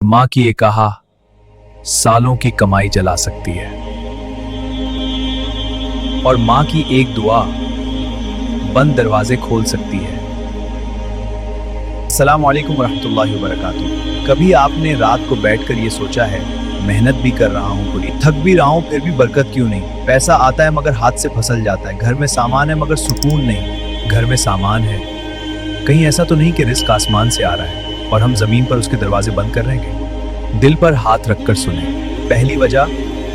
माँ की एक कहा सालों की कमाई जला सकती है, और माँ की एक दुआ बंद दरवाजे खोल सकती है। अस्सलाम वालेकुम रहमतुल्लाहि व बरकातुहू। कभी आपने रात को बैठकर ये सोचा है, मेहनत भी कर रहा हूँ पूरी, थक भी रहा हूँ, फिर भी बरकत क्यों नहीं? पैसा आता है मगर हाथ से फिसल जाता है, घर में सामान है मगर सुकून नहीं। घर में सामान है, कहीं ऐसा तो नहीं कि रिस्क आसमान से आ रहा है और हम जमीन पर उसके दरवाजे बंद कर रहे हैं? दिल पर हाथ रखकर सुने। पहली वजह,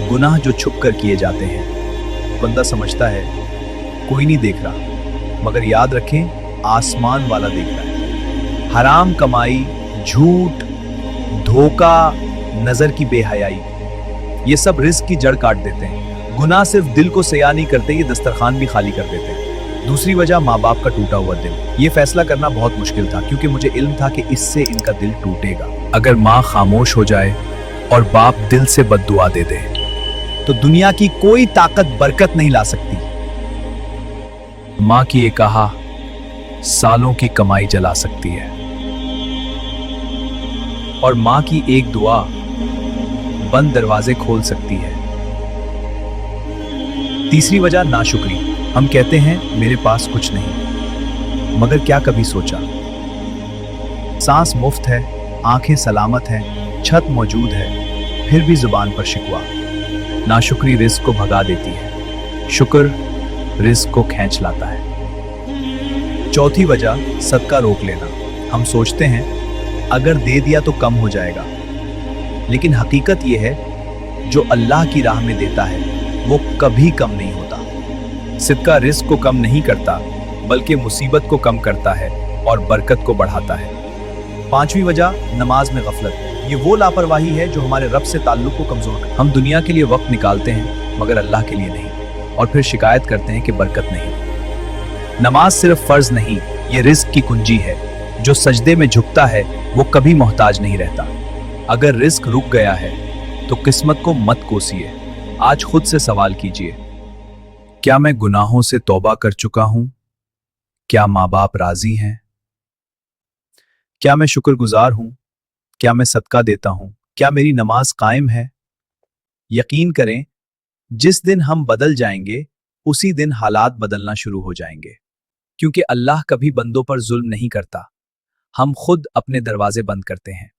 गुनाह जो छुप कर किए जाते हैं। बंदा समझता है कोई नहीं देख रहा, मगर याद रखें आसमान वाला देख रहा है। हराम कमाई, झूठ, धोखा, नजर की बेहयाई, ये सब रिस्क की जड़ काट देते हैं। गुनाह सिर्फ दिल को सया नहीं करते, ये दस्तरखान भी खाली कर देते हैं। दूसरी वजह, माँ बाप का टूटा हुआ दिल। ये फैसला करना बहुत मुश्किल था, क्योंकि मुझे इल्म था कि इससे इनका दिल टूटेगा। अगर माँ खामोश हो जाए और बाप दिल से बद्दुआ दे दे, तो दुनिया की कोई ताकत बरकत नहीं ला सकती। माँ की एक कहा सालों की कमाई जला सकती है, और माँ की एक दुआ बंद दरवाजे खोल सकती है। तीसरी वजह, नाशुक्री। हम कहते हैं मेरे पास कुछ नहीं, मगर क्या कभी सोचा सांस मुफ्त है, आंखें सलामत हैं, छत मौजूद है, फिर भी जुबान पर शिकवा। नाशुक्री रिस्क को भगा देती है, शुक्र रिस्क को खींच लाता है। चौथी वजह, सदका रोक लेना। हम सोचते हैं अगर दे दिया तो कम हो जाएगा, लेकिन हकीकत यह है जो अल्लाह की राह में देता है वो कभी कम नहीं होता। सदका रिस्क को कम नहीं करता, बल्कि मुसीबत को कम करता है और बरकत को बढ़ाता है। पांचवी वजह, नमाज में गफलत। ये वो लापरवाही है जो हमारे रब से ताल्लुक को कमजोर करती है। हम दुनिया के लिए वक्त निकालते हैं मगर अल्लाह के लिए नहीं, और फिर शिकायत करते हैं कि बरकत नहीं। नमाज सिर्फ फर्ज नहीं, ये रिस्क की कुंजी है। जो सजदे में झुकता है वो कभी मोहताज नहीं रहता। अगर रिस्क रुक गया है तो किस्मत को मत कोसिए। आज खुद से सवाल कीजिए, क्या मैं गुनाहों से तौबा कर चुका हूं? क्या माँ बाप राजी हैं? क्या मैं शुक्रगुजार हूं? क्या मैं सदका देता हूं? क्या मेरी नमाज कायम है? यकीन करें, जिस दिन हम बदल जाएंगे उसी दिन हालात बदलना शुरू हो जाएंगे, क्योंकि अल्लाह कभी बंदों पर जुल्म नहीं करता, हम खुद अपने दरवाजे बंद करते हैं।